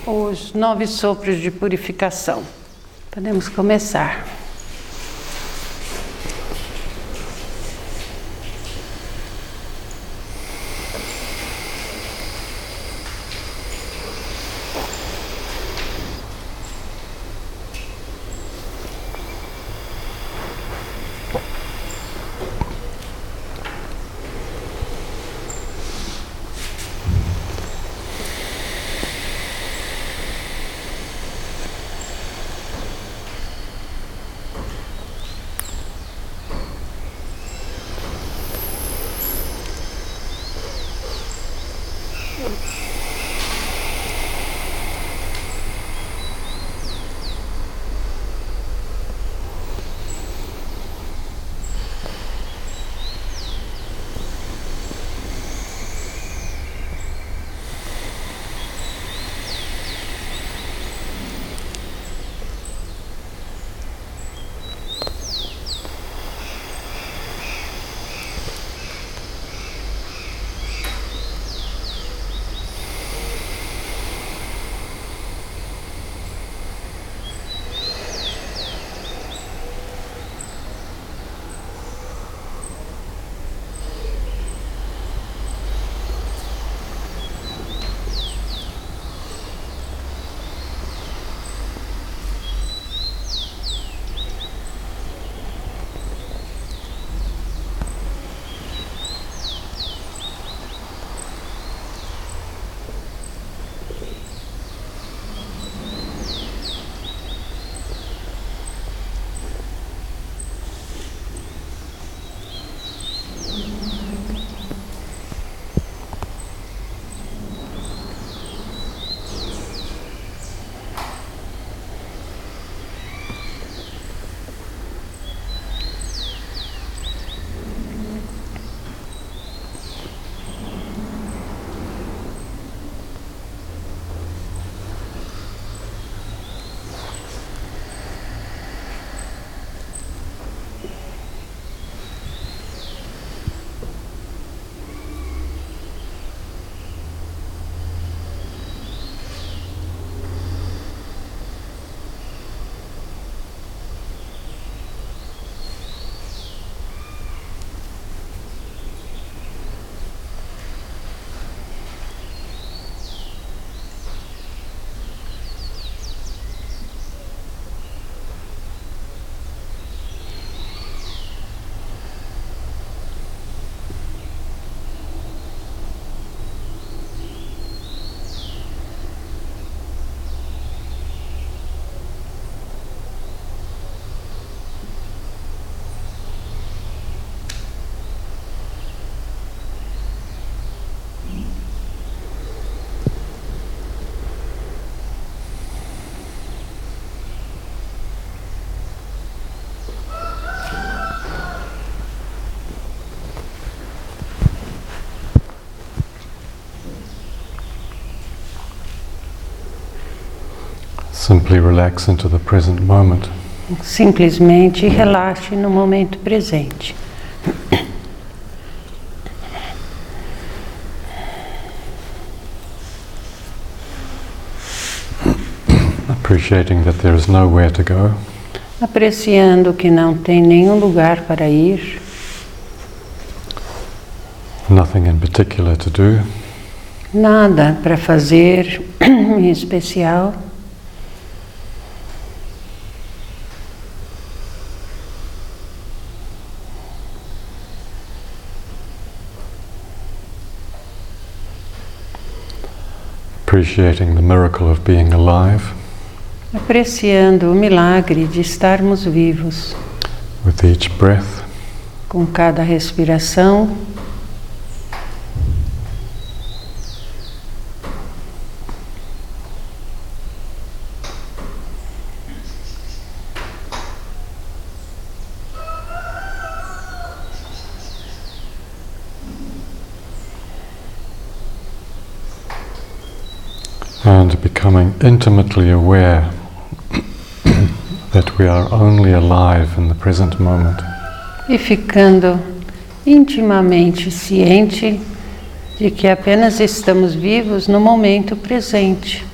os 9 sopros de purificação. Podemos começar. Simply relax into the present moment. Simplesmente relaxe no momento presente. Appreciating that there is nowhere to go. Apreciando que não tem nenhum lugar para ir. Nothing in particular to do. Nada para fazer em especial. Appreciating the miracle of being alive. Apreciando o milagre de estarmos vivos. With each breath. Com cada respiração. And becoming intimately aware that we are only alive in the present moment. E ficando intimamente ciente de que apenas estamos vivos no momento presente.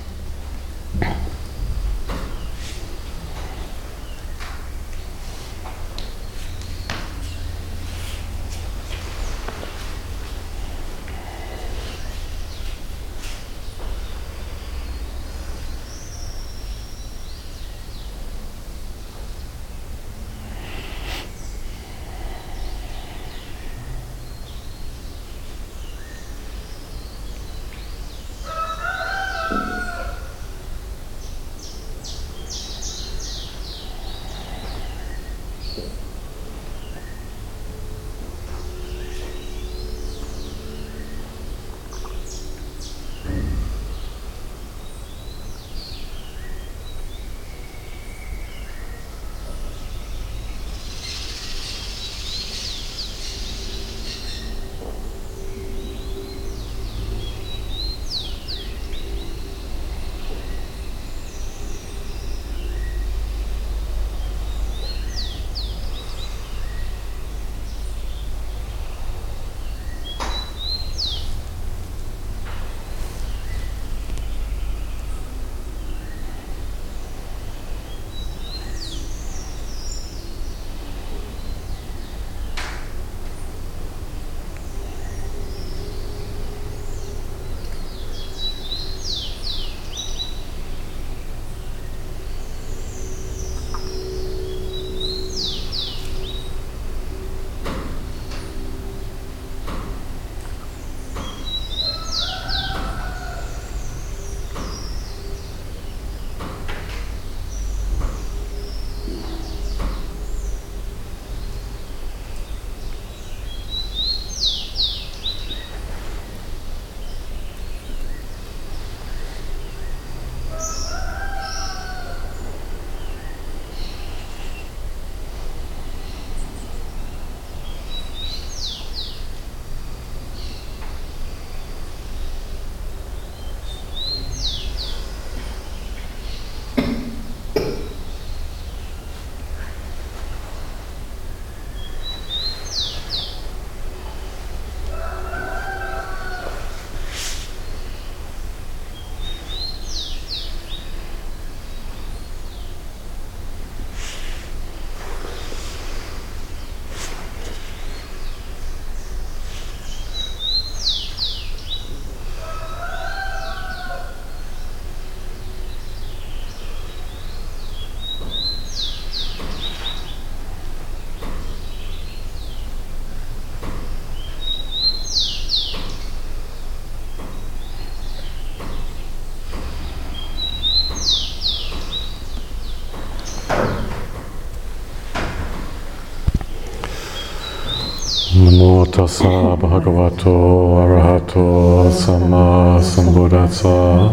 Namo tassa bhagavato arahato samma sambuddhassa.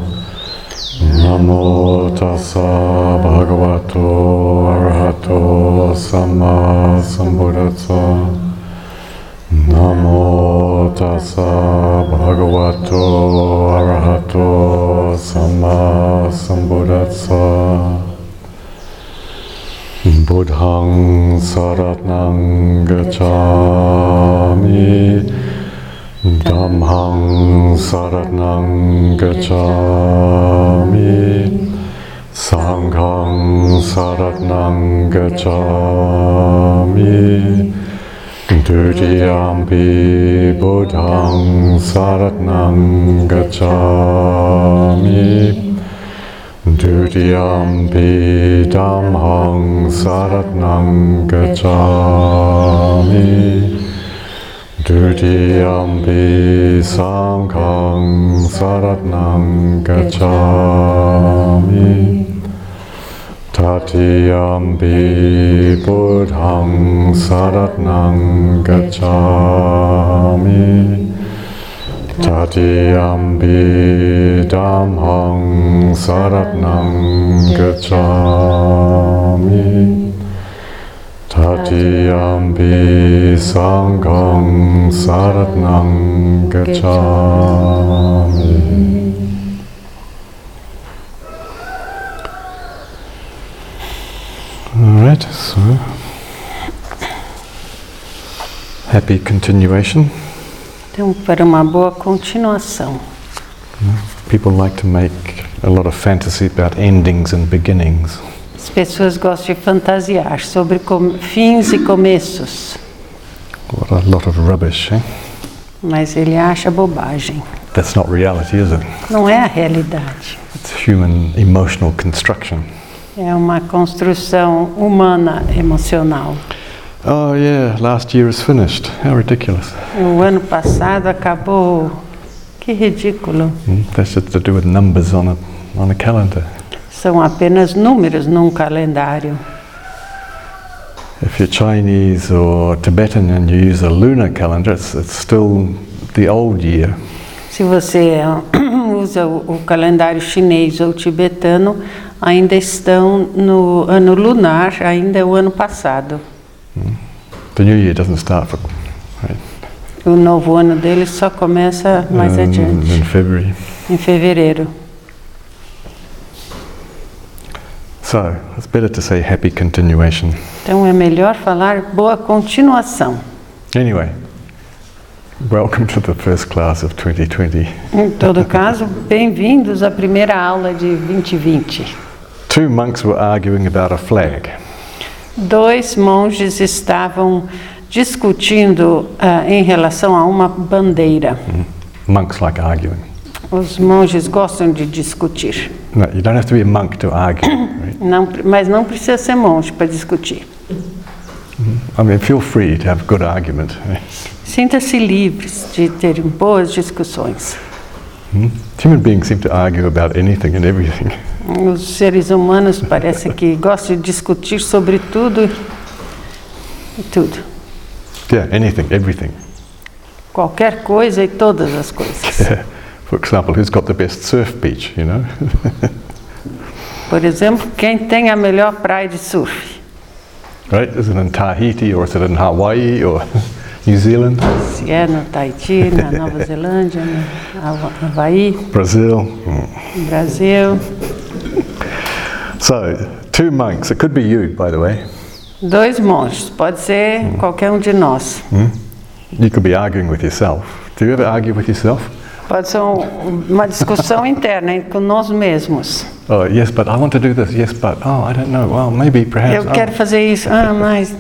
Namo tassa bhagavato arahato samma sambuddhassa. Namo tassa bhagavato arahato samma sambuddhassa. Buddhaṃ saratnaṃ gacchāmi, Dhammhaṃ saratnaṃ gacchāmi, Sanghaṃ saratnaṃ gacchāmi, Dutiyampi Buddhaṃ saratnaṃ gacchāmi, Dutiyampi Dhammhaṃ saratnaṃ gacchāmi, Dutiyampi Sanghaṃ saratnaṃ gacchāmi, Tatiyampi Buddhaṃ saratnaṃ gacchāmi, Tatiyampi Dhammhaṃ saratnaṃ gacchāmi, Tatiyampi Sanghaṃ saratnaṃ gacchāmi. All right, so happy continuation. Então, para uma boa continuação. People like to make a lot of fantasy about endings and beginnings. As pessoas gostam de fantasiar sobre fins e começos. What a lot of rubbish, eh? Mas ele acha bobagem. That's not reality, is it? Não é a realidade. It's human emotional construction. É uma construção humana emocional. Oh yeah, last year is finished. How ridiculous. O ano passado acabou. Que ridículo. That's just to do with numbers on a calendar. São apenas números num calendário. If you're Chinese or Tibetan and you use a lunar calendar, it's still the old year. Se você usa o calendário chinês ou tibetano, ainda estão no ano lunar, ainda é o ano passado. The new year doesn't start for, right? O novo ano deles só começa mais adiante. In February. Em fevereiro. So, it's better to say happy continuation. Então é melhor falar boa continuação. Anyway, welcome to the first class of 2020. Em todo caso, bem-vindos à primeira aula de 2020. Two monks were arguing about a flag. Dois monges estavam discutindo em relação a uma bandeira. Monks like arguing. Os monges gostam de discutir. No, you don't have to be a monk to argue, right? Não, mas não precisa ser monge para discutir. I mean, feel free to have good argument. Right? Sinta-se livres de ter boas discussões. Human beings seem to argue about anything and everything. Os seres humanos parece que gostam de discutir sobre tudo e tudo. Yeah, anything, everything. Qualquer coisa e todas as coisas. Yeah. For example, who's got the best surf beach, you know? Por exemplo, quem tem a melhor praia de surf? Right? Is it in Tahiti or is it in Hawaii or New Zealand? Se é no Tahiti, na Nova Zelândia, no Havaí, Brazil. Brasil. So, two monks. It could be you, by the way. Dois monges, pode ser qualquer um de nós. You could be arguing with yourself. Do you ever argue with yourself? Pode ser uma discussão interna com nós mesmos. Oh, yes, but I want to do this. Yes, but, oh, I don't know. Well, maybe, perhaps. Eu quero fazer isso. Mas...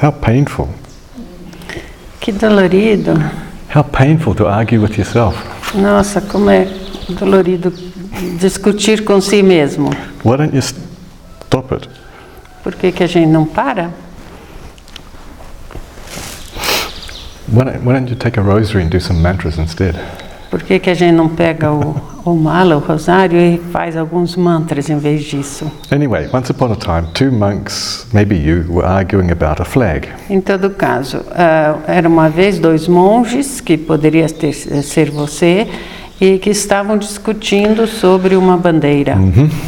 How painful. Que dolorido. How painful to argue with yourself. Nossa, como é dolorido discutir com si mesmo. Why don't you stop it? Por que a gente não para? Why don't you take a rosary and do some mantras instead? Por que a gente não pega o mala, o rosário, e faz alguns mantras em vez disso. Anyway, once upon a time, two monks, maybe you, were arguing about a flag. Em todo caso, era uma vez 2 monges, que poderia ser você, e que estavam discutindo sobre uma bandeira.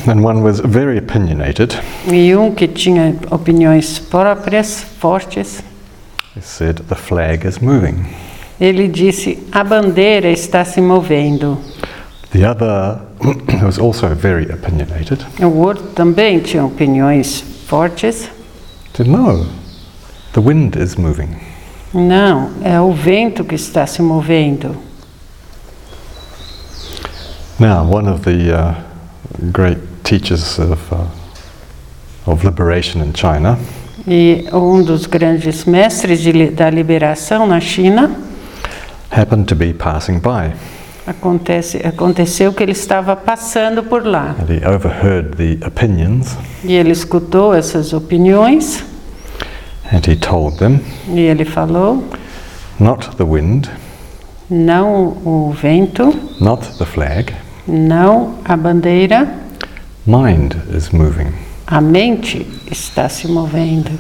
And one was very opinionated. E que tinha opiniões próprias, fortes. He said, the flag is moving. Ele disse, a bandeira está se movendo. The other was also very opinionated. O outro também tinha opiniões fortes. Said, no, the wind is moving. Não, é o vento que está se movendo. Now, one of the great teachers of liberation in China, E dos grandes mestres da liberação na China, happened to be passing by. Aconteceu que ele estava passando por lá. And he overheard the opinions. E ele escutou essas opiniões. And he told them, E ele falou, not the wind, não o vento, not the flag, não a bandeira, mind is moving. a mente está se movendo.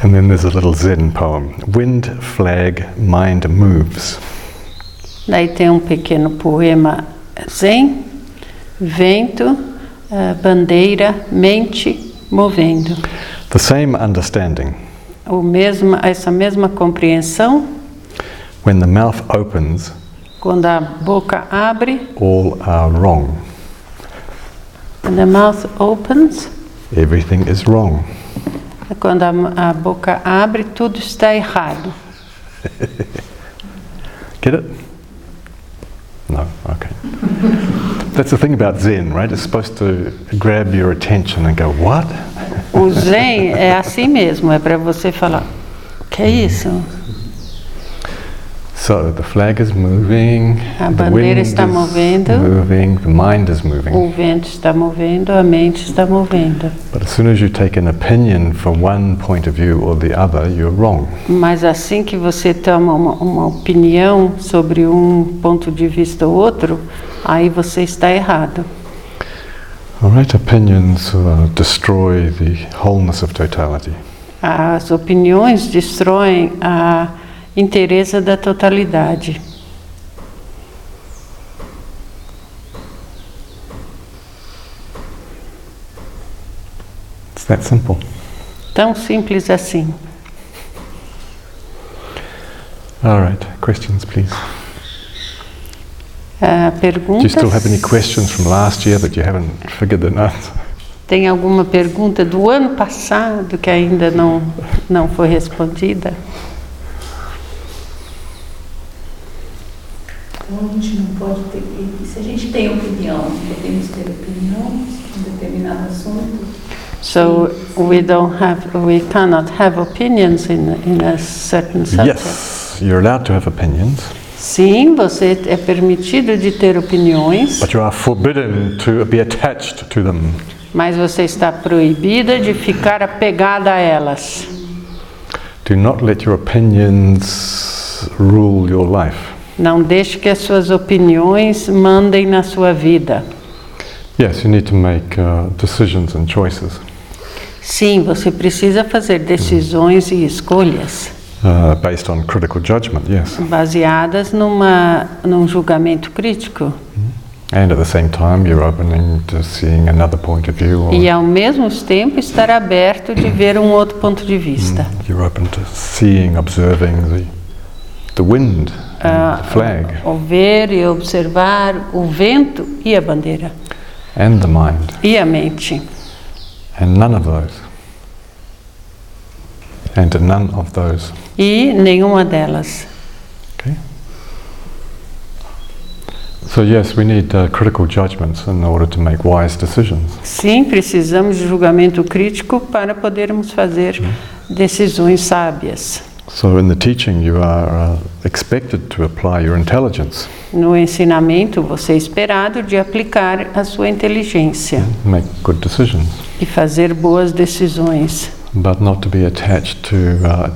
And then there's a little Zen poem, wind, flag, mind moves. Daí tem um pequeno poema Zen, vento, bandeira, mente, movendo. The same understanding. Essa mesma compreensão, When the mouth opens, quando a boca abre, all are wrong. when the mouth opens, Everything is wrong. quando a boca abre, tudo está errado. Get it? No? Okay. That's the thing about Zen, right? It's supposed to grab your attention and go, what? O Zen é assim mesmo, é para você falar, o que é isso? So the flag is moving, A the bandeira wind está is movendo. moving, the mind is O moving. vento está movendo, a mente está movendo. But as soon as you take an opinion from one point of view or the other, you're wrong. Mas assim que você toma uma opinião sobre um ponto de vista ou outro, aí você está errado. All right, opinions destroy the wholeness of totality. As opiniões destroem a inteireza da totalidade. It's that simple. Tão simples assim. All right, questions, please. Do Perguntas? you still have any questions from last year that you haven't figured them out? Tem alguma pergunta do ano passado que ainda não foi respondida? Então a gente não pode ter. Se a gente tem opinião, podemos ter opinião em determinado assunto. So we cannot have opinions in a certain subject. Yes, you're allowed to have opinions, Sim, você é permitido de ter opiniões, but you are forbidden to be attached to them. mas você está proibida de ficar apegada a elas. Do not let your opinions rule your life. Não deixe que as suas opiniões mandem na sua vida. Yes, you need to make decisions and choices Sim, você precisa fazer decisões e escolhas based on critical judgment, yes. baseadas num julgamento crítico. And at the same time, you're opening to seeing another point of view. Or E ao mesmo tempo estar aberto de ver um outro ponto de vista. you're open to seeing, observing the wind and the flag Ver e observar o vento e a bandeira. and the mind. E a mente. And none of those. And none of those. E nenhuma delas. Okay? So yes, we need critical judgments in order to make wise decisions. Sim, precisamos de julgamento crítico para podermos fazer decisões sábias. So in the teaching you are expected to apply your intelligence. No ensinamento, você é esperado de aplicar a sua inteligência Make good decisions. e fazer boas decisões, But not to be attached to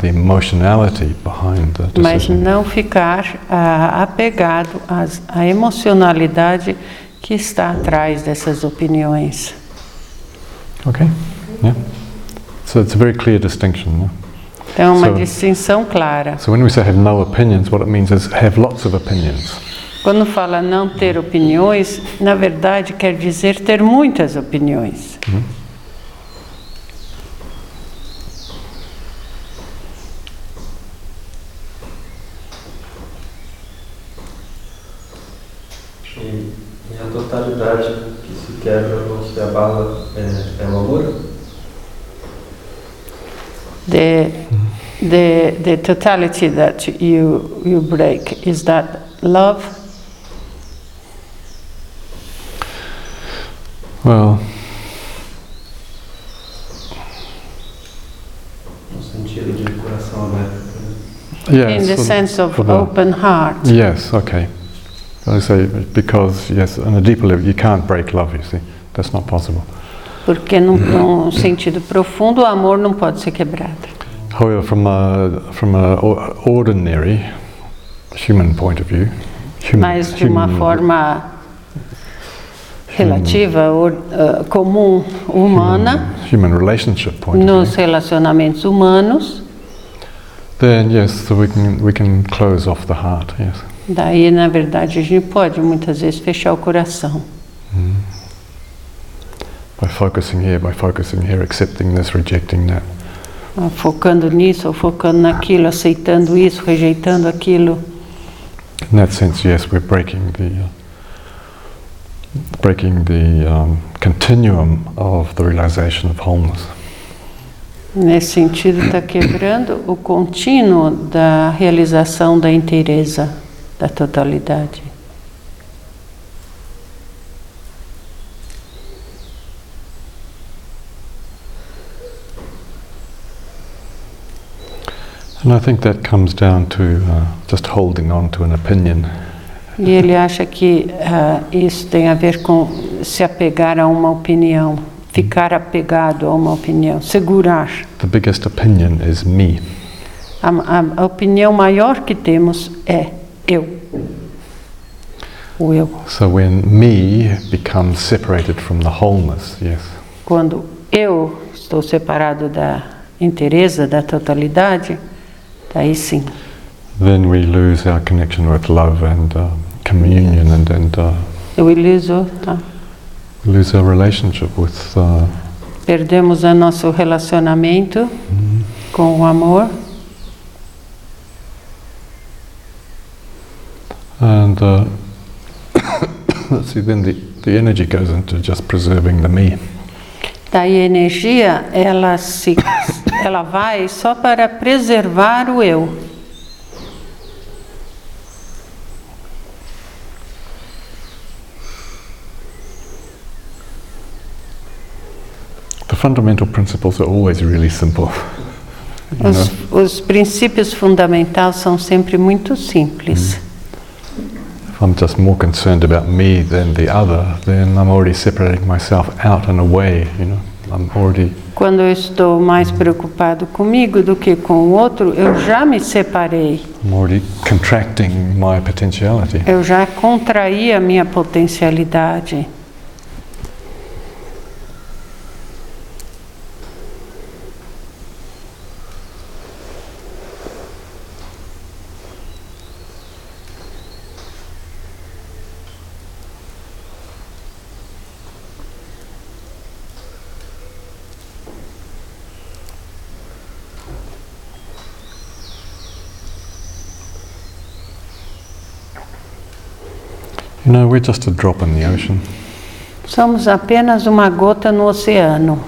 the emotionality behind the mas decision. não ficar apegado à emocionalidade que está atrás dessas opiniões. Okay? Yeah. So it's a very clear distinction. Yeah? Então é uma distinção clara. So when we say have no opinions, what it means is have lots of opinions. Quando fala não ter opiniões, na verdade quer dizer ter muitas opiniões. E a totalidade que se quebra ou se abala é o amor? The totality that you break, is that love? Well, No sentido de coração aberto. yes. In the sense of for the- open heart. Yes, okay. I say because, yes, on a deeper level you can't break love, you see. That's not possible. Porque num sentido profundo o amor não pode ser quebrado. However, from a ordinary human point of view, Mas de uma forma relativa, comum, humana, human relationship point of nos view, relacionamentos humanos, then yes, so we can close off the heart. Yes. daí na verdade a gente pode muitas vezes fechar o coração. By focusing here, accepting this, rejecting that. Focando nisso ou focando naquilo, aceitando isso, rejeitando aquilo. In that sense, yes, we're breaking the continuum of the realization of wholeness. Nesse sentido, está quebrando o contínuo da realização da inteireza, da totalidade. And I think that comes down to just holding on to an opinion. E ele acha que isso tem a ver com se apegar a uma opinião, ficar apegado a uma opinião, segurar. The biggest opinion is me. A opinião maior que temos é eu. O eu. So when me becomes separated from the wholeness, yes, Quando eu estou separado da inteireza, da totalidade, daí sim. then we lose our connection with love and communion, and Eu iliso, lose our relationship with perdemos o nosso relacionamento com o amor. and let's see, then the energy goes into just preserving the me. Daí a energia, ela vai só para preservar o eu. The fundamental principles are always really simple. You know? Os princípios fundamentais são sempre muito simples. If I'm just more concerned about me than the other, then I'm already separating myself out and away, you know. I'm already... Quando eu estou mais preocupado comigo do que com o outro, eu já me separei. I'm already contracting my potentiality. Eu já contraí a minha potencialidade. You know, we're just a drop in the ocean. Somos apenas uma gota no oceano.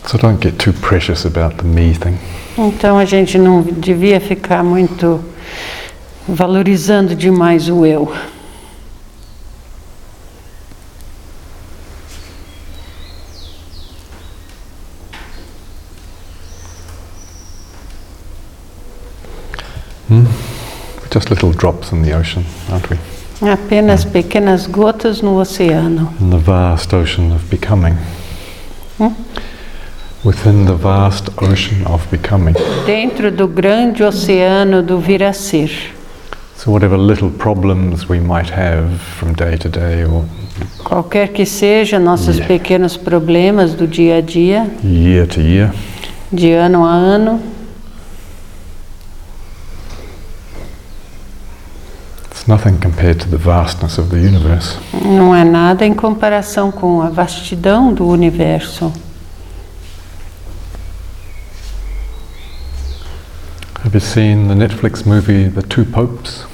So don't get too precious about the me thing. Então a gente não devia ficar muito valorizando demais o eu. Just little drops in the ocean, aren't we? Apenas pequenas gotas no oceano. In the vast ocean of becoming. Within the vast ocean of becoming. Dentro do grande oceano do vir a ser. So whatever little problems we might have from day to day, or qualquer que seja nossos pequenos problemas do dia a dia, year to year, de ano a ano, it's nothing compared to the vastness of the universe. Não é nada em comparação com a vastidão do universo. Have you seen the Netflix movie The Two Popes?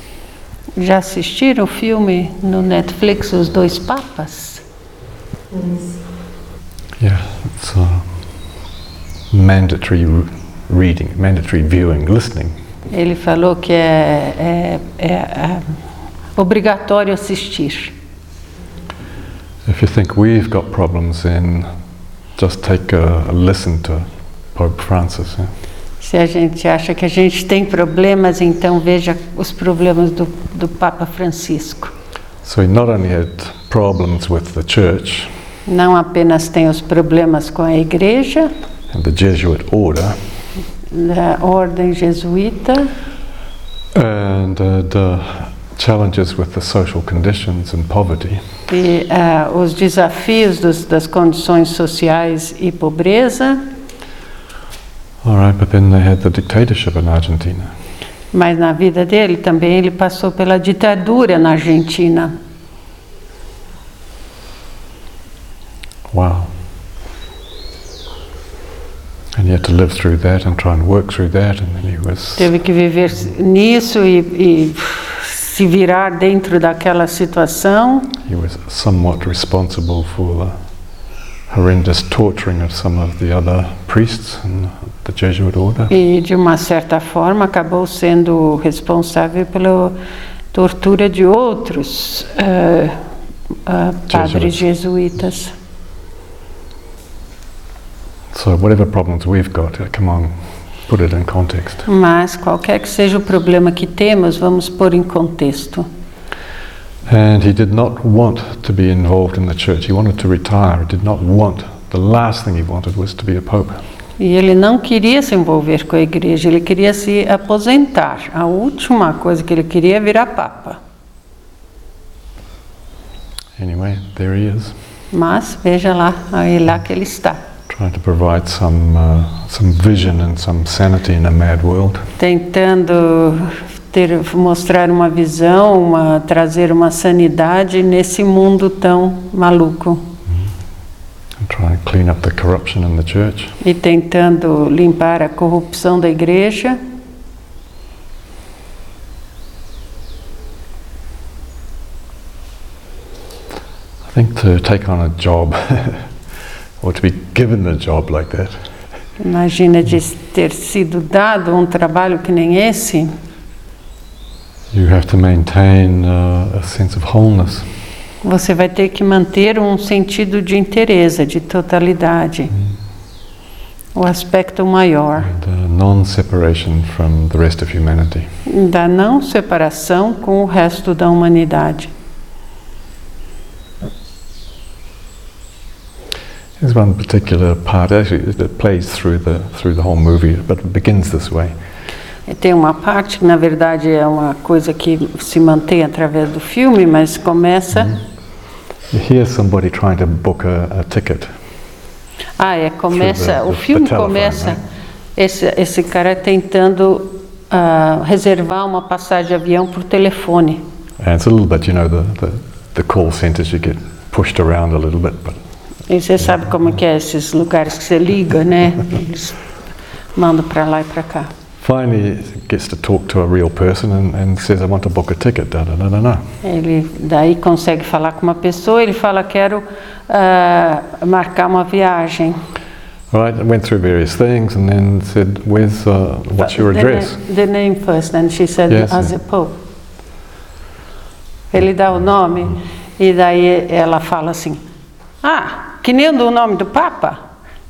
Já assistiram o filme no Netflix Os Dois Papas? Yeah, it's mandatory reading, mandatory viewing, listening. Ele falou que é obrigatório assistir. If you think we've got problems, then just take a listen to Pope Francis. Yeah? Se a gente acha que a gente tem problemas, então veja os problemas do Papa Francisco. So he not only had problems with the church, não apenas tem os problemas com a igreja, and the Jesuit order, da ordem jesuíta, and the challenges with the social conditions and poverty. E os desafios das condições sociais e pobreza. All right, but then they had the dictatorship in Argentina. Mas na vida dele também ele passou pela ditadura na Argentina. Wow. And he had to live through that and try and work through that, and then he was... Teve que viver nisso e se virar dentro daquela situação. He was somewhat responsible for the horrendous torturing of some of the other priests in the Jesuit order. E de uma certa forma acabou sendo responsável pela tortura de outros padres jesuítas. So whatever problems we've got, come on, put it in context. Mas qualquer que seja o problema que temos, vamos pôr em contexto. And he did not want to be involved in the church. He wanted to retire. He did not want. The last thing he wanted was to be a pope. E ele não queria se envolver com a igreja, ele queria se aposentar. A última coisa que ele queria é virar papa. Anyway, there he is. Mas veja lá, aí lá que ele está. Trying to provide some vision and some sanity in a mad world. Tentando mostrar uma visão, trazer uma sanidade nesse mundo tão maluco. And try and clean up the corruption in the church. E tentando limpar a corrupção da igreja. I think to take on a job or to be given a job like that. Imagina de ter sido dado trabalho que nem esse. You have to maintain a sense of wholeness. Você vai ter que manter sentido de inteireza, de totalidade. O aspecto maior. And non-separation from the rest of humanity. Da não separação com o resto da humanidade. There's one particular part actually that plays through the whole movie, but it begins this way. Tem uma parte que na verdade é uma coisa que se mantém através do filme, mas começa. You hear somebody trying to book a ticket. Começa. O filme começa. Esse cara tentando reservar uma passagem de avião por telefone. And it's a little bit, the call centers you get pushed around a little bit, but. E você sabe como que é esses lugares que você liga, né? Eles mandam para lá e para cá. Finally, he gets to talk to a real person and says, I want to book a ticket. Ele daí consegue falar com uma pessoa. Ele fala, quero marcar uma viagem. Right, went through various things and then said, what's your address? The name first, and she said, yes, as a Pope. Ele dá o nome e daí ela fala assim, que nem o nome do Papa,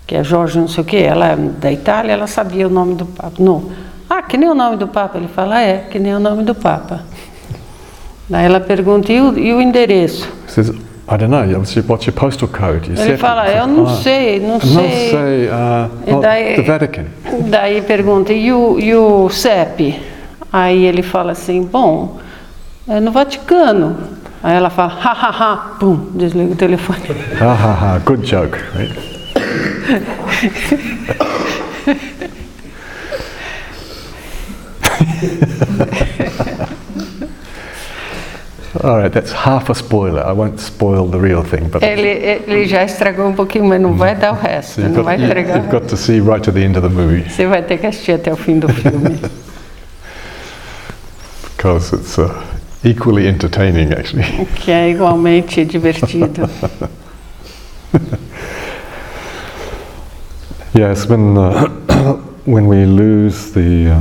que é Jorge não sei o quê, ela é da Itália, ela sabia o nome do Papa. que nem o nome do Papa. Ele fala, que nem o nome do Papa. Daí ela pergunta, e o endereço? He says, I don't know, what's your postal code? Ele fala, eu não sei. Not say, the Vatican. Daí pergunta, e o CEP? Aí ele fala assim, bom, é no Vaticano. Aí ela fala, pum, desliga o telefone. Good joke, right? All right, that's half a spoiler. I won't spoil the real thing, but ele já estragou um pouquinho, mas não vai dar o resto, não vai entregar. You've got to see right to the end of the movie. Você vai ter que assistir até o fim do filme. Because it's equally entertaining, actually. Que é igualmente divertido. Yes, when we lose the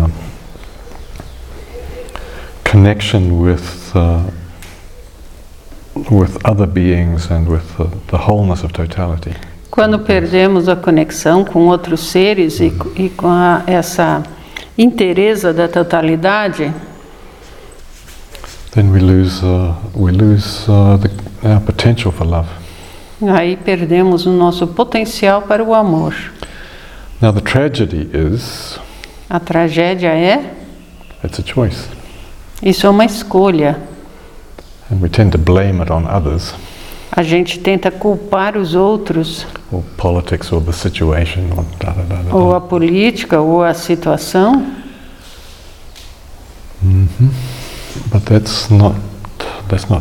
connection with other beings and with the wholeness of totality. Quando perdemos a conexão com outros seres e com essa inteireza da totalidade, then we lose our potential for love. Aí perdemos o nosso potencial para o amor. Now the tragedy is, a tragédia é, it's a choice. Isso é uma escolha. And we tend to blame it on others. A gente tenta culpar os outros. Or politics, or the situation, or ou a política, ou a situação. But that's not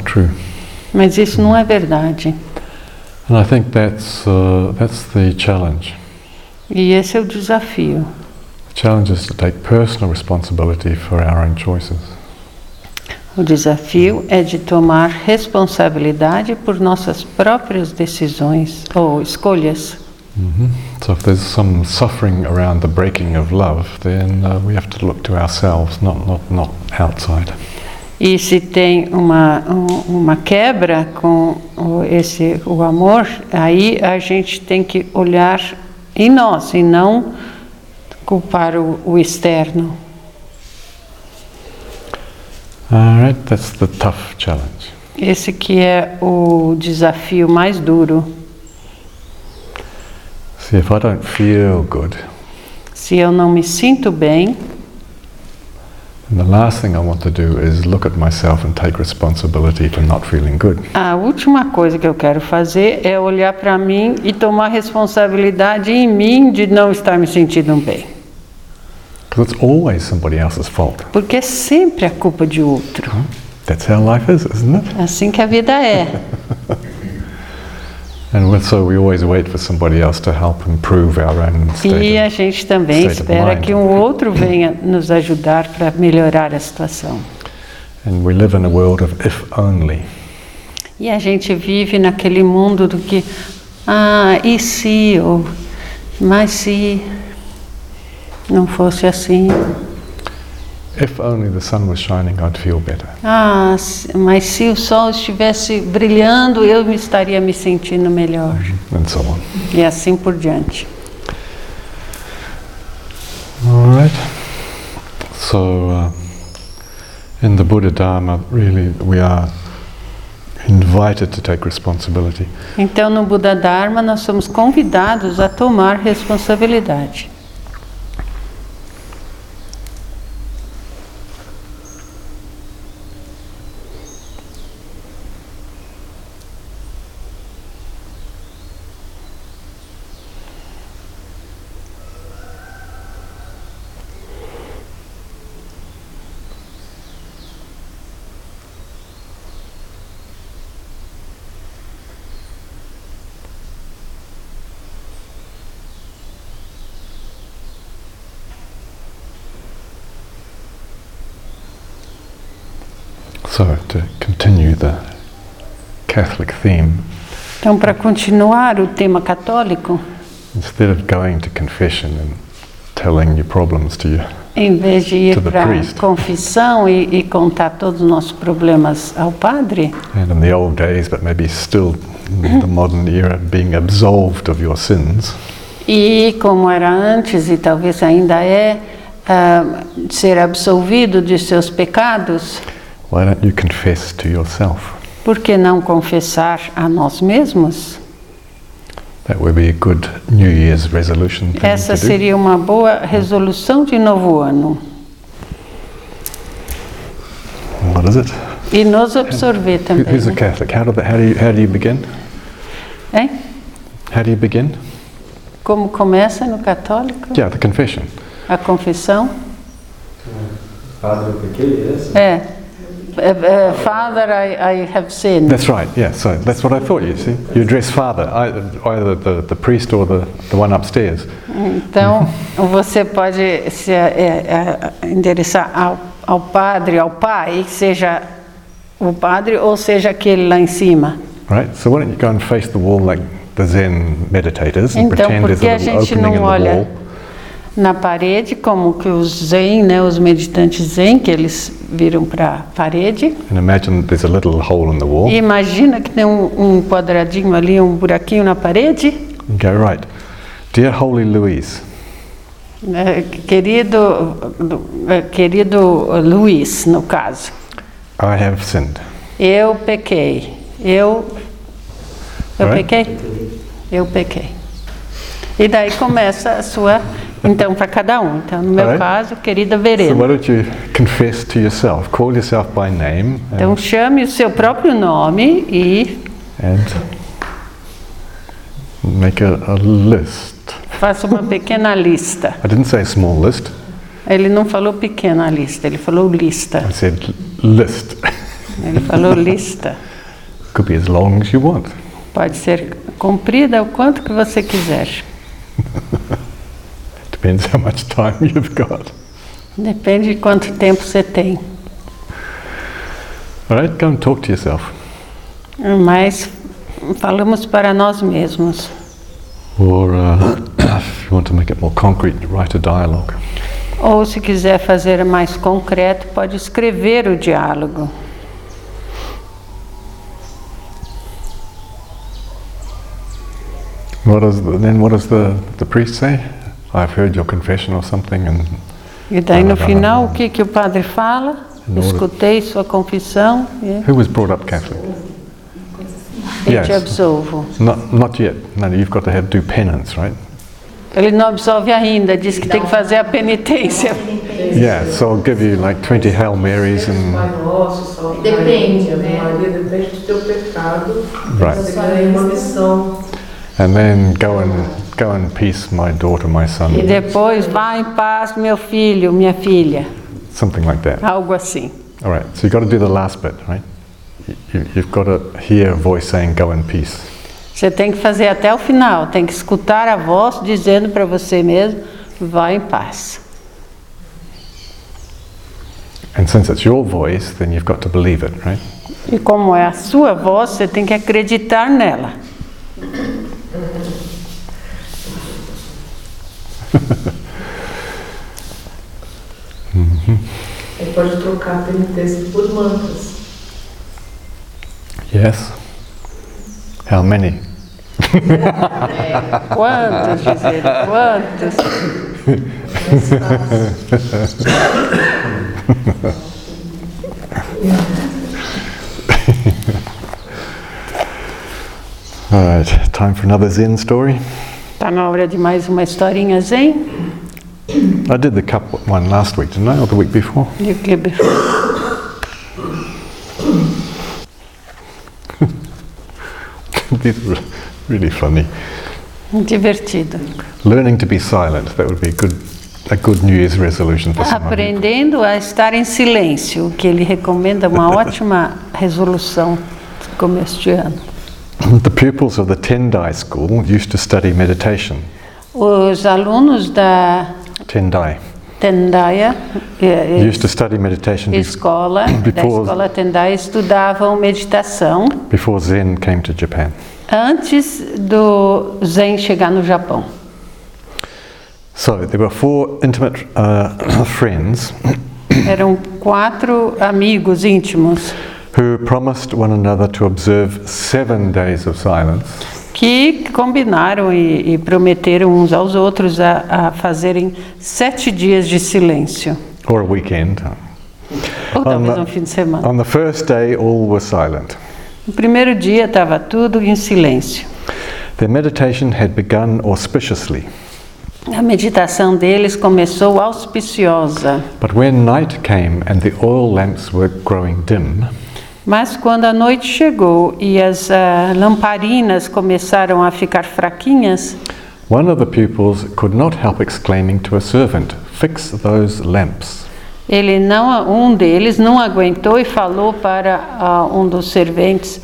true. Mas isso não é verdade. And I think that's the challenge. E esse é o desafio. The challenge is to take personal responsibility for our own choices. O desafio é de tomar responsabilidade por nossas próprias decisões ou escolhas. So if there's some suffering around the breaking of love, then we have to look to ourselves, not outside. E se tem uma quebra com o amor, aí a gente tem que olhar em nós e não culpar o externo. All right, that's the tough challenge. Esse que é o desafio mais duro. See, if I don't feel good, se eu não me sinto bem, and the last thing I want to do is look at myself and take responsibility for not feeling good. A última coisa que eu quero fazer é olhar para mim e tomar responsabilidade em mim de não estar me sentindo bem. Because it's always somebody else's fault. Porque é sempre a culpa de outro. That's how life is, isn't it? Assim que a vida é. And so we always wait for somebody else to help improve our own state. E a gente também espera que um outro venha nos ajudar para melhorar a situação. And we live in a world of if only. E a gente vive naquele mundo do que, e se, ou mas se não fosse assim. If only the sun was shining, I'd feel better. Mas se o sol estivesse brilhando, eu estaria me sentindo melhor. And so on. E assim por diante. All right. So, in the Buddha Dharma, really, we are invited to take responsibility. Então, no Buddha Dharma, nós somos convidados a tomar responsabilidade. So, to continue the Catholic theme, então, para continuar o tema católico, instead of going to confession and telling your problems to you, em vez de ir para a confissão e contar todos os nossos problemas ao padre, and in the old days, but maybe still in the modern era, being absolved of your sins, e como era antes e talvez ainda é, ser absolvido de seus pecados, why don't you confess to yourself? por que não confessar a nós mesmos? That would be a good New Year's resolution thing Essa to do. seria uma boa resolução de novo ano. What is it? E nos absorver também. Who's a Né? Catholic? How do you begin? Hein? How do you begin? Como começa no católico? Yeah, the confession. A confissão? Padre, eu pequei, é essa? É. Father, I have sinned. That's right. Yeah. So that's what I thought. You see, you address Father, either the priest or the one upstairs. Então, você pode se endereçar ao padre, ao pai, seja o padre ou seja aquele lá em cima. Right. So why don't you go and face the wall like the Zen meditators and Então, pretend por there's que a a little gente opening in não the olha wall? na parede, como que os Zen, né, os meditantes Zen, que eles viram para a parede? And imagine that there's a little hole in the wall. E imagina que tem um quadradinho ali, um buraquinho na parede. And go, right. Dear Holy Louise, Querido Luiz, no caso, I have sinned. eu pequei. Eu Right. pequei? Eu pequei. E daí começa a sua, então, para cada um. Então, no meu Alright. caso, querida So Verena. why don't you confess to yourself? Call yourself by name Então, chame o seu próprio nome e and make a list. faça uma pequena lista. I didn't say small list. Ele não falou pequena lista, ele falou lista. I said list. Ele falou lista. Could be as long as you want. Pode ser comprida o quanto que você quiser. Depends how much time you've got. Depende de quanto tempo você tem. All right, go and talk to yourself. Mas falamos para nós mesmos. Or if you want to make it more concrete, write a dialogue. Ou se quiser fazer mais concreto, pode escrever o diálogo. What does the priest say? I've heard your confession or something, and E daí no final, o que o padre fala? Escutei sua confissão e who was brought up Catholic? eu te absolvo. Not yet. No, you've got to do penance, right? Ele não absolve ainda, diz que tem que fazer a penitência. Yeah, so I'll give you like 20 Hail Marys and Depende, né? Depende do teu pecado. Right. Você ganha uma missão. and then go in peace, my daughter, my son. E depois, vá em paz, meu filho, minha filha. Something like that. Algo assim. All right. So you've got to do the last bit, right? You've got to hear a voice saying, "Go in peace." Você tem que fazer até o final, tem que escutar a voz dizendo para você mesmo, vá em paz. And since it's your voice, then you've got to believe it, right? E como é a sua voz, você tem que acreditar nela. Ele pode trocar a penitência por mantras. Yes. How many? Quantos, diz ele, quantos? All right. Time for another Zen story. Está na hora de mais uma historinha zen? I did the cup one last week, didn't I? Or the week before? E o que? These were really funny. Divertido. Learning to be silent. That would be a good New Year's resolution for someone. Aprendendo a estar em silêncio, o que ele recomenda, uma ótima resolução de começo de ano. The pupils of the Tendai school used to study meditation. Os alunos da Tendai Tendaya, used to study meditation da escola Tendai, estudavam meditação before Zen came to Japan. antes do Zen chegar no Japão. So there were 4 intimate friends Eram 4 amigos íntimos who promised one another to observe 7 days of silence que combinaram e prometeram uns aos outros a fazerem 7 dias de silêncio. or a weekend. Ou talvez um fim de semana. On the first day, all were silent. No primeiro dia estava tudo em silêncio. Their meditation had begun auspiciously, A meditação deles começou auspiciosa. but when night came and the oil lamps were growing dim, Mas quando a noite chegou e as lamparinas começaram a ficar fraquinhas, one of the pupils could not help exclaiming to a servant, "Fix those lamps." um deles não aguentou e falou para um dos serventes: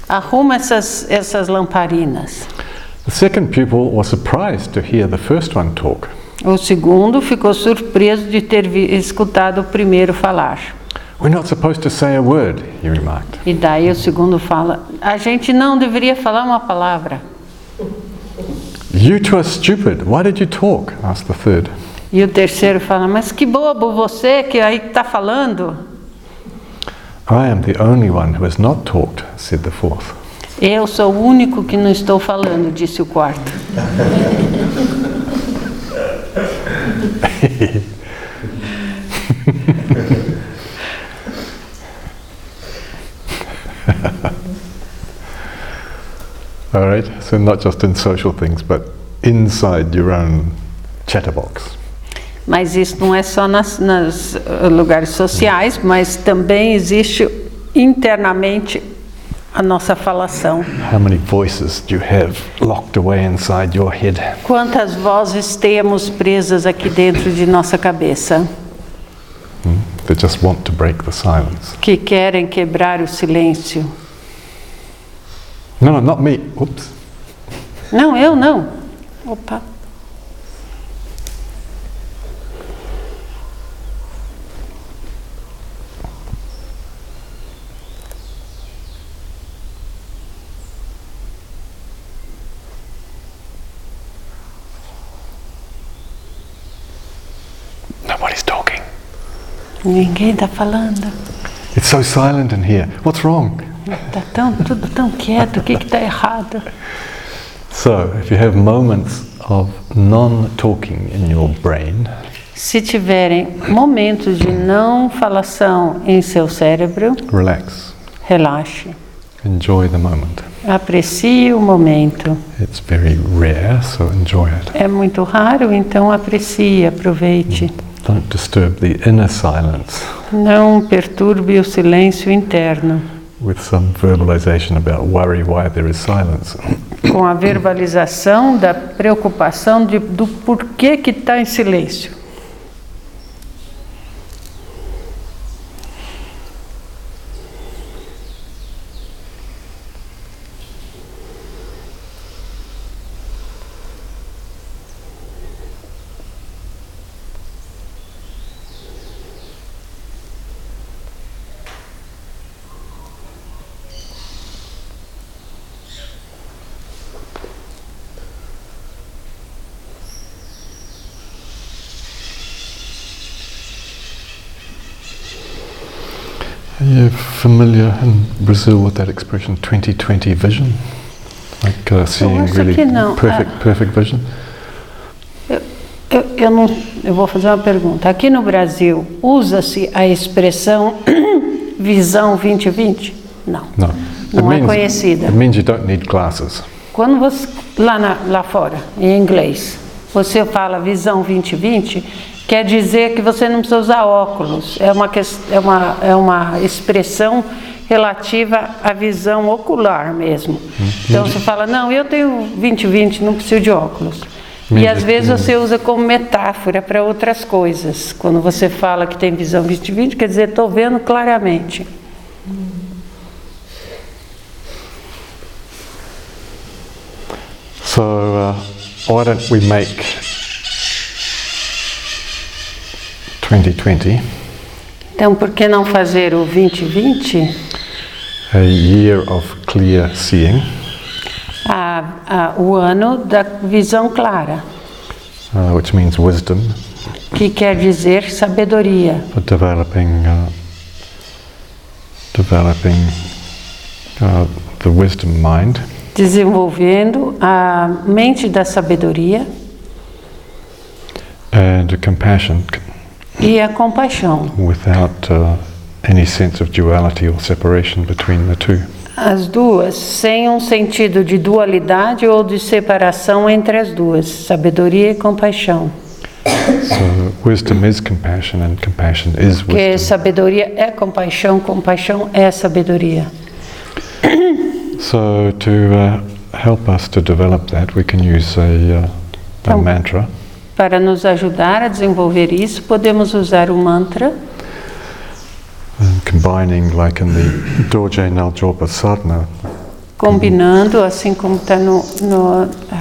arruma essas lamparinas. The second pupil was surprised to hear the first one talk. O segundo ficou surpreso de ter escutado o primeiro falar. "We're not supposed to say a word," he remarked. E daí o segundo fala: a gente não deveria falar uma palavra. "You two are stupid. Why did you talk?" asked the third. E o terceiro fala: mas que bobo você que aí está falando. "I am the only one who has not talked," said the fourth. Eu sou o único que não estou falando, disse o quarto. All right, so not just in social things, but inside your own chatterbox. Mas isso não é só nos lugares sociais, mas também existe internamente a nossa falação. How many voices do you have locked away inside your head? Quantas vozes temos presas aqui dentro de nossa cabeça, That just want to break the silence? que querem quebrar o silêncio? No, not me. Oops. Não, eu não. Opa. Nobody's talking. Ninguém está falando. It's so silent in here. What's wrong? Está tudo tão quieto. O que está errado? So, if you have moments of non-talking in your brain, Se tiverem momentos de não falação em seu cérebro, relax. relaxe. Enjoy the moment. Aprecie o momento. It's very rare, so enjoy it. É muito raro, então aprecie, aproveite. Don't disturb the inner silence Não perturbe o silêncio interno with some verbalization about worry why there is silence. com a verbalização da preocupação do porquê que está em silêncio. Are you familiar in Brazil with that expression, 20/20 vision? Like seeing acho really que não. perfect vision? Eu vou fazer uma pergunta. Aqui no Brasil, usa-se a expressão visão 20/20? Não. No. Não é conhecida. It means you don't need glasses. Quando você, lá fora, em inglês, você fala visão 20/20, quer dizer que você não precisa usar óculos. É uma expressão relativa à visão ocular mesmo. Então você fala, não, eu tenho 20/20, não preciso de óculos. E às vezes você usa como metáfora para outras coisas. Quando você fala que tem visão 20/20, quer dizer, estou vendo claramente. So why don't we make 20/20 Então, por que não fazer o 20/20 a year of clear seeing, o ano da visão clara, which means wisdom, que quer dizer sabedoria, for developing the wisdom mind, desenvolvendo a mente da sabedoria and a compassion e a compaixão. without any sense of duality or separation between the two. As duas, sem um sentido de dualidade ou de separação entre as duas, sabedoria e compaixão. So wisdom is compassion and compassion is Porque wisdom. sabedoria é compaixão, compaixão é sabedoria. So to help us to develop that, we can use a mantra. Para nos ajudar a desenvolver isso, podemos usar o mantra, Combining, like in the Dorje Naljopa Sadhana, combinando, assim como está no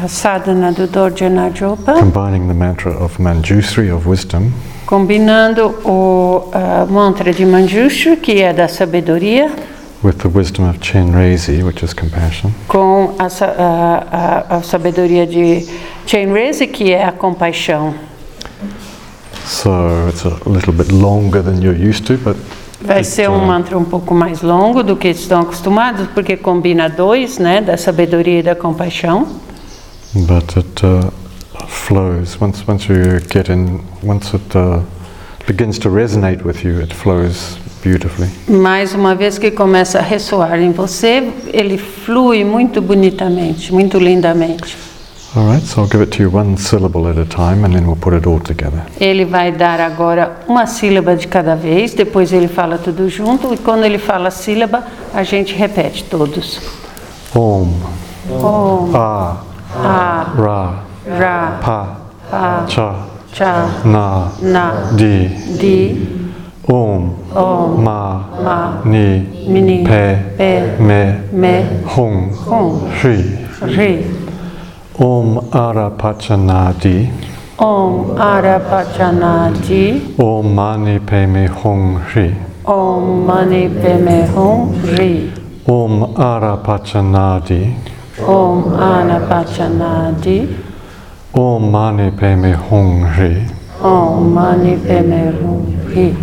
sadhana do Dorje Najopa, combining the mantra of Manjusri, of wisdom, combinando o mantra de Manjushri, que é da sabedoria, with the wisdom of Chenrezig, which is compassion. com a sabedoria de Chenrezig, que é a compaixão. So it's a little bit longer than you're used to, but Vai ser um mantra um pouco mais longo do que estão acostumados, porque combina dois, né, da sabedoria e da compaixão. but it flows. Once you get in, once it begins to resonate with you, it flows beautifully. Mais uma vez que começa a ressoar em você, ele flui muito bonitamente, muito lindamente. All right, so I'll give it to you one syllable at a time, and then we'll put it all together. Ele vai dar agora uma sílaba de cada vez, depois ele fala tudo junto, e quando ele fala a sílaba, a gente repete todos. Om, Om, A, Ra, Ra, Pa, Pa, Cha, Cha, Na, Na, Di, Di, Om, Om, Ma, Ma, Ni, Mini, Pe, Pe, Me, Me, Hung, Hum, Shri. Ri. Om Arapachanadi, Om Arapachanadi, Om Mani Peme Hung Shri. Om Mani Peme Hum Ri. Om Arapachanadi, Om Anapachanadi, Om Mani Peme Hung Shri. Om Mani Peme Hum Ri.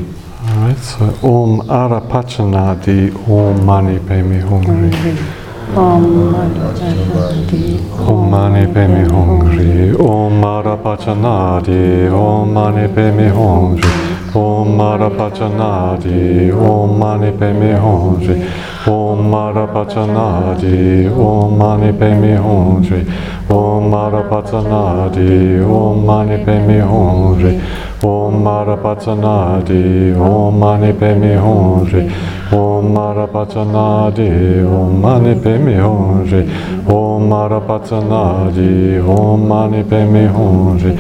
All right, so Om Arapachanadi, Om Mani Peme Hung Shri. Om Mani Peme Om Mani Peme Hung Shri. Om Arapachanadi, Om Mani Peme Hung Shri. Om Arapachanadi, Om Mani Peme Hung Shri. Om Arapachanadi, Om Mani Peme Hung Shri. Om Arapachanadi, Om Mani Peme Hung Shri. Om Arapachanadi, Om Mani Peme Hung Shri. Om Arapachanadi, Om Mani Peme Hung Shri. Om Arapachanadi, Om Mani Peme Hung Shri.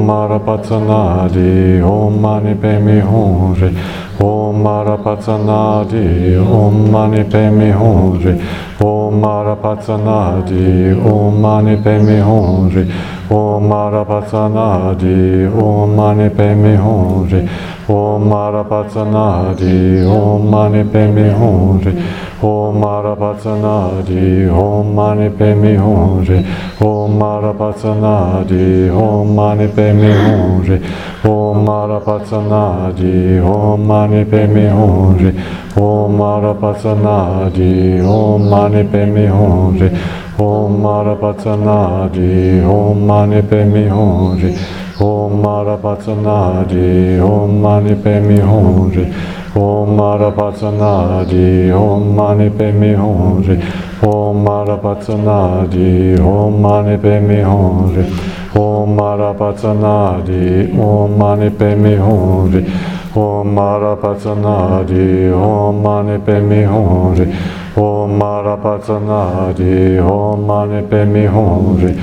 Om Arapachanadi, Om Mani Peme Hung Shri. Om Arapachanadi, Om Mani Peme Hung Shri. Om Arapachanadi, Om Mani Peme Hung Shri. Om Arapachanadi, Om Mani Peme Hung Shri. Om Arapachanadi, Om Mani Peme Hung Shri. Om Arapachanadi, Om Mani Peme Hung Shri. Om Arapachanadi, Om Mani Peme Hung Shri. Om Arapachanadi, Om Mani Peme Hung Shri. Om Arapachanadi, Om Mani Peme Hung Shri. Om Arapachanadi, Om Mani Peme Hung Shri. Om Arapachanadi, Om Mani Peme Hung Shri. Om Arapachanadi, Om Mani Peme Hung Shri. Om Arapachanadi, Om Mani Peme Hung Shri. Om Arapachanadi, Om Mani Peme Hung Shri. Om Arapachanadi, Om Mani Peme Hung Shri. Om Arapachanadi, Om Mani Peme Hung Shri.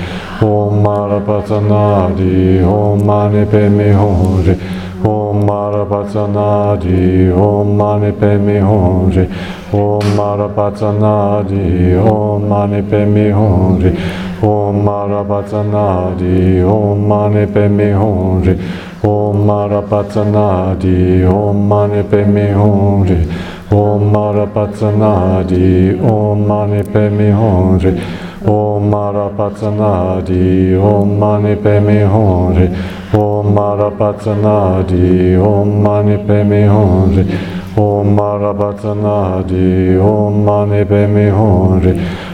Om Arapachanadi, Om Mani Peme Hung Shri. Om Arapachanadi, Om Mani Peme Hung Shri. Om Arapachanadi, Om Mani Peme Hung Shri. Om Arapachanadi, Om Mani Peme Hung Shri. Om Arapachanadi, Om Mani Peme Hung Shri. Om Arapachanadi, Om Mani Peme Hung Shri. Om Arapachanadi, Om Mani Peme Hung Shri. Om Arapachanadi, Om Mani Peme Hung Shri. Om Arapachanadi, Om Mani Peme Hung Shri.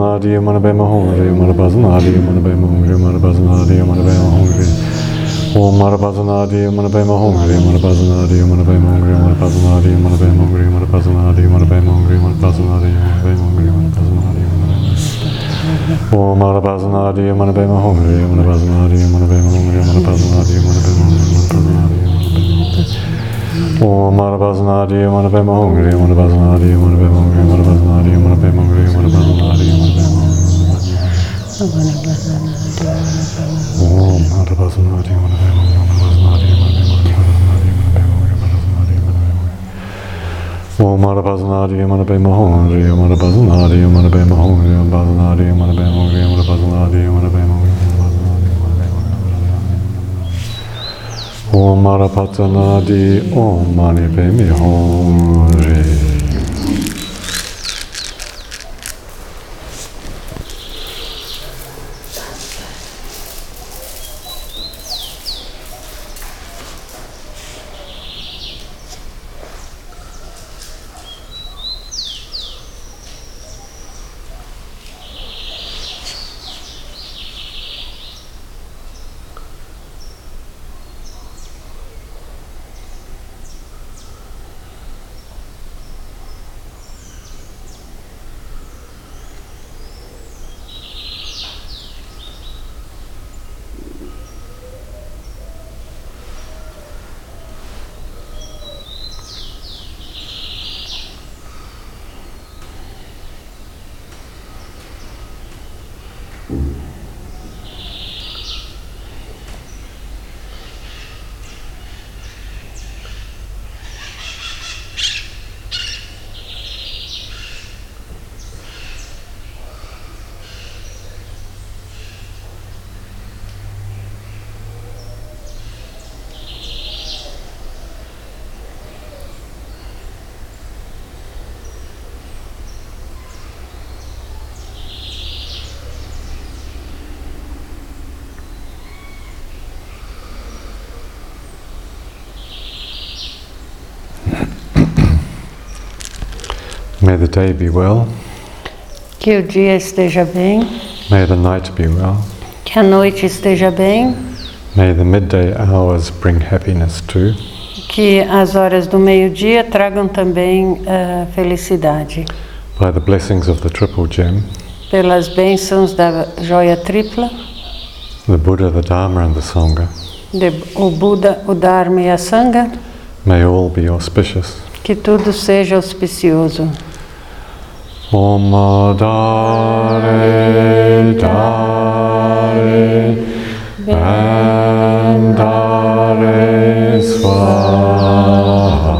Marabazanadi, Manabema Hongri, Marabazanadi, Manabema Hongri, Marabazanadi, Manabema Hongri. Om Marabazanadi, Manabema Hongri, Marabazanadi, Manabema Hongri, Marabazanadi, Manabema Hongri, Marabazanadi, Manabema Hongri, Marabazanadi, Manabema Hongri, Marabazanadi. Om Marabazanadi, Manabema Hongri, Marabazanadi, Manabema Hongri, Marabazanadi, Manabema Hongri, Marabazanadi. Om Marabazanadi, Manabema Hongri, Marabazanadi, Manabema Hongri, Marabazanadi, Manabema Hongri, Marabazanadi, Manabema Hongri. Om Marabazanadi, Manabema Hongri, Marabazanadi, Om Marabazanadi, Manabema Hongri, Marabazanadi, Manabema Hongri, Marabazanadi, Manabema Hongri, Marabazanadi, Manabema Hongri. Om Marabazanadi, Om Manipemi Hongri. May the day be well. Que o dia esteja bem. May the night be well. Que a noite esteja bem. May the midday hours bring happiness too. Que as horas do meio-dia tragam também felicidade. By the blessings of the triple gem. Pelas bênçãos da joia tripla. the Buddha, the Dharma and the Sangha o Buda, o Dharma e a Sangha, may all be auspicious. que tudo seja auspicioso. Om Dare Dare Dare Swaha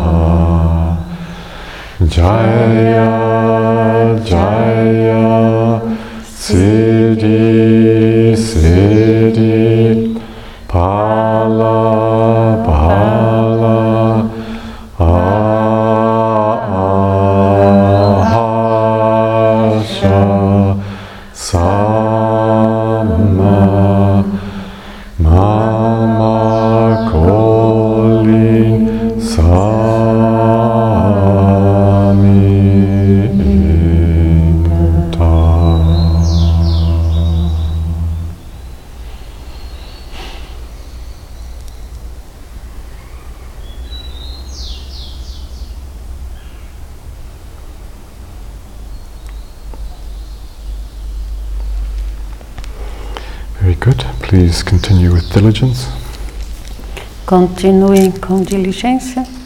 Jaya Jaya Siddhi Siddhi Pala Pala Ahasha Samma Mama Kolin Very good. Please continue with diligence. Continuem com diligência.